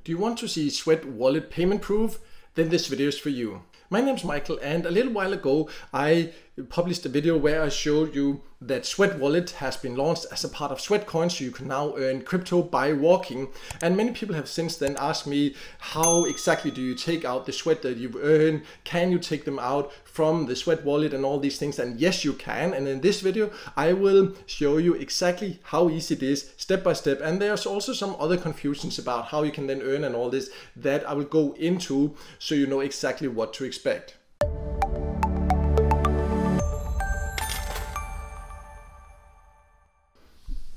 Do you want to see Sweat wallet payment proof? Then this video is for you. My name is Michael, and a little while ago I published a video where I showed you that Sweat wallet has been launched as a part of Sweatcoin, so you can now earn crypto by walking. And many people have since then asked me, how exactly do you take out the Sweat that you've earned? Can you take them out from the Sweat wallet and all these things? And yes, you can. And in this video I will show you exactly how easy it is, step by step. And there's also some other confusions about how you can then earn and all this that I will go into, so you know exactly what to expect.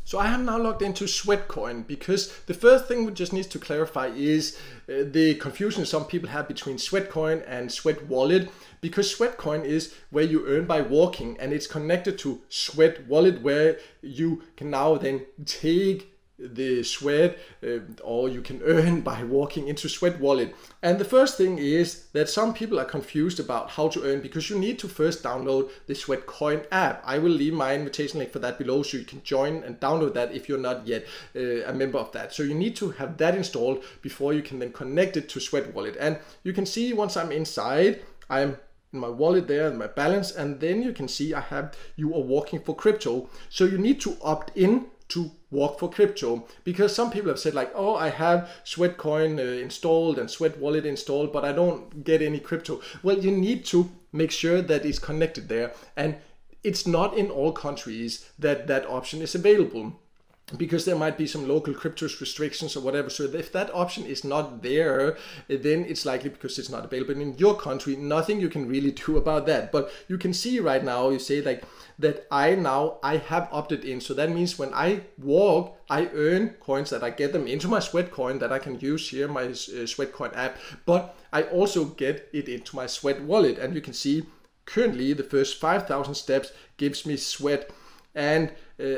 So I have now logged into Sweatcoin, because the first thing we just need to clarify is the confusion some people have between Sweatcoin and Sweat wallet, because Sweatcoin is where you earn by walking, and it's connected to Sweat wallet, where you can now then take the Sweat or you can earn by walking into Sweat wallet. And the first thing is that some people are confused about how to earn, because you need to first download the Sweatcoin app. I will leave my invitation link for that below, so you can join and download that if you're not yet a member of that. So you need to have that installed before you can then connect it to Sweat wallet. And you can see once I'm inside, I'm in my wallet there and my balance, and then you can see I have you are walking for crypto. So you need to opt in to walk for crypto, because some people have said like, oh, I have Sweatcoin installed and Sweat wallet installed, but I don't get any crypto. Well, you need to make sure that it's connected there, and it's not in all countries that that option is available, because there might be some local crypto restrictions or whatever. So if that option is not there, then it's likely because it's not available in your country. Nothing you can really do about that. But you can see right now, you say like that I have opted in. So that means when I walk, I earn coins, that I get them into my Sweatcoin that I can use here, my Sweatcoin app, but I also get it into my Sweat wallet. And you can see currently the first 5,000 steps gives me Sweat, and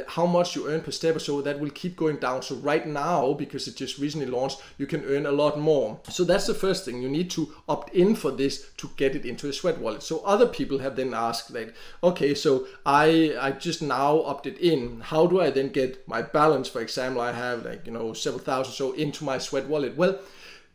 how much you earn per step or so, that will keep going down. So right now, because it just recently launched, you can earn a lot more. So that's the first thing. You need to opt in for this to get it into a Sweat wallet. So other people have then asked like, okay, so I just now opted in. How do I then get my balance? For example, I have like, several thousand so into my Sweat wallet. Well,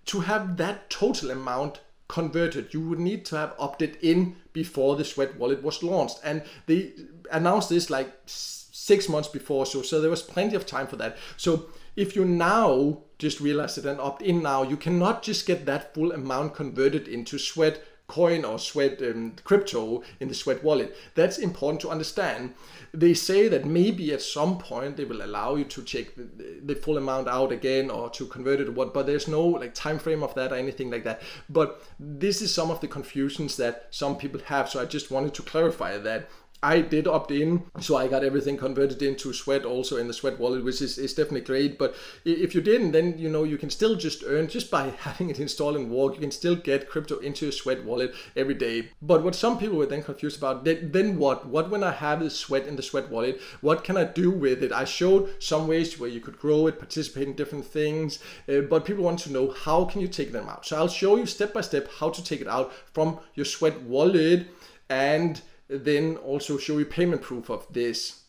to have that total amount converted, you would need to have opted in before the Sweat wallet was launched, and they announced this like 6 months before, so there was plenty of time for that. So if you now just realize it and opt in now, you cannot just get that full amount converted into Sweat coin or Sweat crypto in the Sweat wallet. That's important to understand. They say that maybe at some point they will allow you to check the full amount out again or to convert it or what, but there's no like time frame of that or anything like that. But this is some of the confusions that some people have, so I just wanted to clarify that. I did opt in, so I got everything converted into Sweat also in the Sweat wallet, which is definitely great. But if you didn't, then you can still just earn just by having it installed and walk. You can still get crypto into your Sweat wallet every day. But what some people were then confused about, then what when I have the Sweat in the Sweat wallet, what can I do with it? I showed some ways where you could grow it, participate in different things, but people want to know, how can you take them out? So I'll show you step by step how to take it out from your Sweat wallet, and then also show you payment proof of this.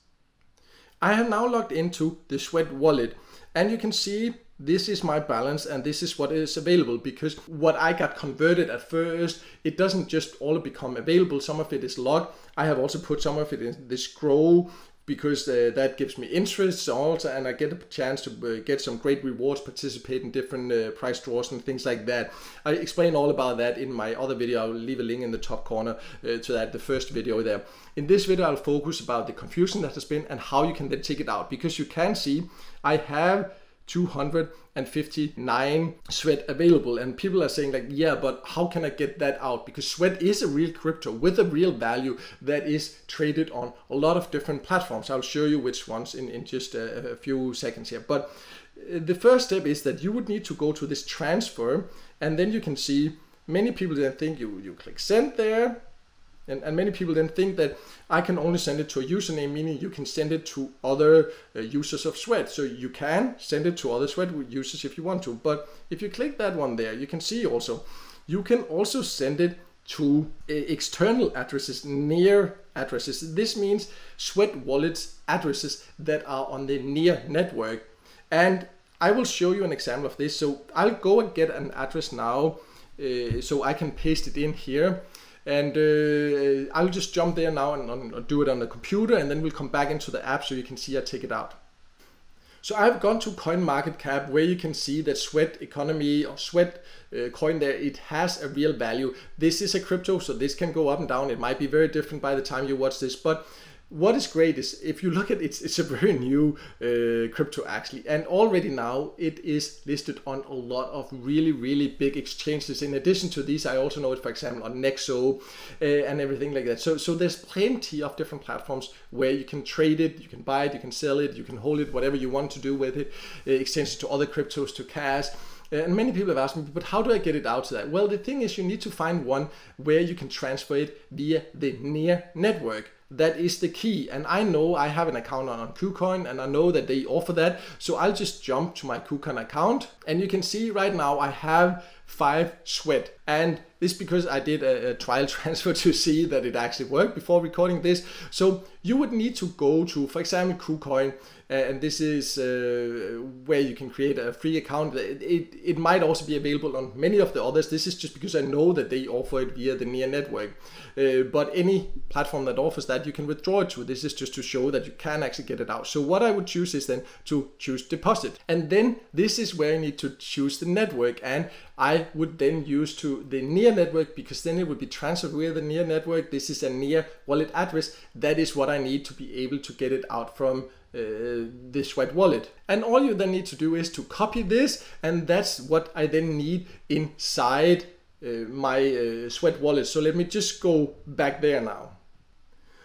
I have now logged into the Sweat wallet, and you can see this is my balance and this is what is available, because what I got converted at first, it doesn't just all become available. Some of it is locked. I have also put some of it in this grow, because that gives me interest also, and I get a chance to get some great rewards, participate in different price draws and things like that. I explain all about that in my other video. I'll leave a link in the top corner to that, the first video there. In this video I'll focus about the confusion that has been and how you can then take it out, because you can see I have 259 Sweat available, and people are saying like, yeah, but how can I get that out? Because Sweat is a real crypto with a real value that is traded on a lot of different platforms. I'll show you which ones in just a few seconds here. But the first step is that you would need to go to this transfer, and then you can see many people then think you click send there. And many people then think that I can only send it to a username, meaning you can send it to other users of Sweat. So you can send it to other Sweat users if you want to. But if you click that one there, you can see also, you can also send it to external addresses, near addresses. This means Sweat wallets addresses that are on the near network. And I will show you an example of this. So I'll go and get an address now so I can paste it in here. And I'll just jump there now and do it on the computer, and then we'll come back into the app so you can see I take it out. So I've gone to CoinMarketCap, where you can see that Sweat Economy or Sweat coin there, it has a real value. This is a crypto, so this can go up and down. It might be very different by the time you watch this, but what is great is if you look at it, it's a very new crypto actually, and already now it is listed on a lot of really big exchanges. In addition to these, I also know it, for example, on Nexo and everything like that. So there's plenty of different platforms where you can trade it, you can buy it, you can sell it, you can hold it, whatever you want to do with it, exchange it to other cryptos, to cash. And many people have asked me, but how do I get it out to that? Well, the thing is, you need to find one where you can transfer it via the near network. That is the key. And I know I have an account on KuCoin, and I know that they offer that. So I'll just jump to my KuCoin account, and you can see right now I have 5 Sweat. And this is because I did a trial transfer to see that it actually worked before recording this. So you would need to go to, for example, KuCoin, and this is where you can create a free account. It might also be available on many of the others. This is just because I know that they offer it via the near network. But any platform that offers that, you can withdraw it to. This is just to show that you can actually get it out. So what I would choose is then to choose deposit. And then this is where you need to choose the network. And I would then use to the near network, because then it would be transferred via the near network. This is a near wallet address. That is what I need to be able to get it out from the Sweat wallet. And all you then need to do is to copy this, and that's what I then need inside my Sweat wallet. So let me just go back there now.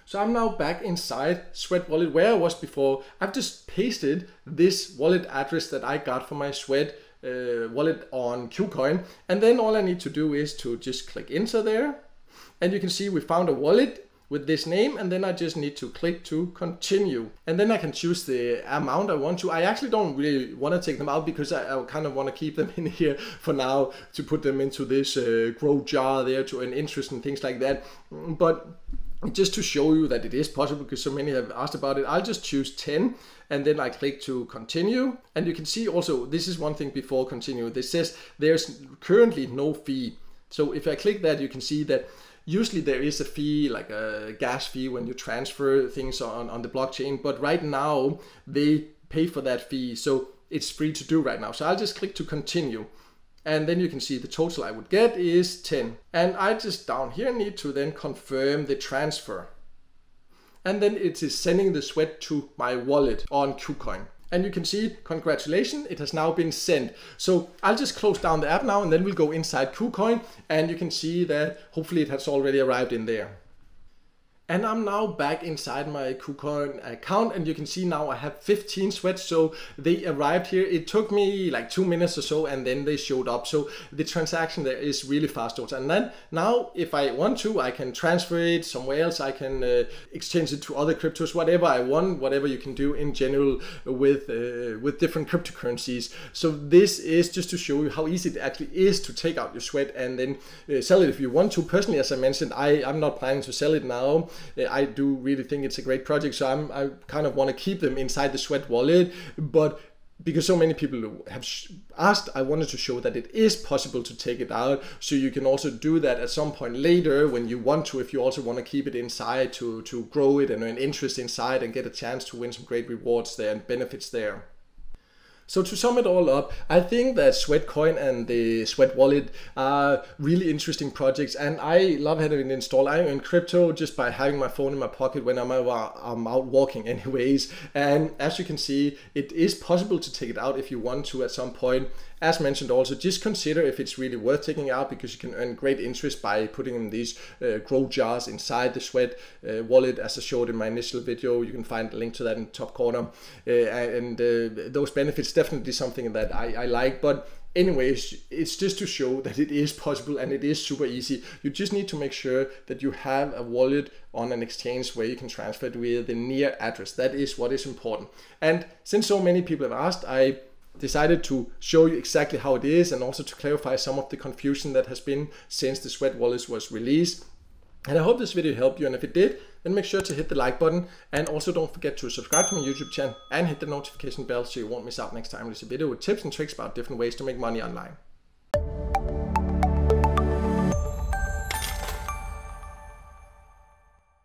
So I'm now back inside Sweat wallet where I was before. I've just pasted this wallet address that I got for my Sweat wallet on KuCoin, and then all I need to do is to just click enter there, and you can see we found a wallet with this name, and then I just need to click to continue, and then I can choose the amount I want to. I actually don't really want to take them out because I kind of want to keep them in here for now to put them into this grow jar there to earn interest and things like that. But just to show you that it is possible, because so many have asked about it, I'll just choose 10, and then I click to continue. And you can see also, this is one thing before continue, this says there's currently no fee. So if I click that, you can see that usually there is a fee, like a gas fee, when you transfer things on the blockchain, but right now they pay for that fee, so it's free to do right now. So I'll just click to continue, and then you can see the total I would get is 10. And I just down here need to then confirm the transfer, and then it is sending the Sweat to my wallet on KuCoin. And you can see, congratulations, it has now been sent. So I'll just close down the app now, and then we'll go inside KuCoin, and you can see that hopefully it has already arrived in there. And I'm now back inside my KuCoin account, and you can see now I have 15 Sweats. So they arrived here. It took me like 2 minutes or so, and then they showed up. So the transaction there is really fast also. And then now if I want to, I can transfer it somewhere else. I can exchange it to other cryptos, whatever I want, whatever you can do in general with different cryptocurrencies. So this is just to show you how easy it actually is to take out your Sweat and then sell it if you want to. Personally, as I mentioned, I'm not planning to sell it now. I do really think it's a great project, so I kind of want to keep them inside the Sweat wallet, but because so many people have asked, I wanted to show that it is possible to take it out, so you can also do that at some point later when you want to, if you also want to keep it inside to grow it and earn interest inside and get a chance to win some great rewards there and benefits there. So to sum it all up, I think that Sweatcoin and the Sweat wallet are really interesting projects, and I love having it installed. I earn crypto just by having my phone in my pocket when I'm out walking anyways. And as you can see, it is possible to take it out if you want to at some point. As mentioned also, just consider if it's really worth taking out, because you can earn great interest by putting in these grow jars inside the Sweat wallet, as I showed in my initial video. You can find a link to that in the top corner. Those benefits definitely something that I like. But anyways, it's just to show that it is possible and it is super easy. You just need to make sure that you have a wallet on an exchange where you can transfer it via the near address. That is what is important. And since so many people have asked, I decided to show you exactly how it is, and also to clarify some of the confusion that has been since the Sweat wallet was released. And I hope this video helped you, and if it did, then make sure to hit the like button, and also don't forget to subscribe to my YouTube channel and hit the notification bell so you won't miss out next time there's a video with tips and tricks about different ways to make money online.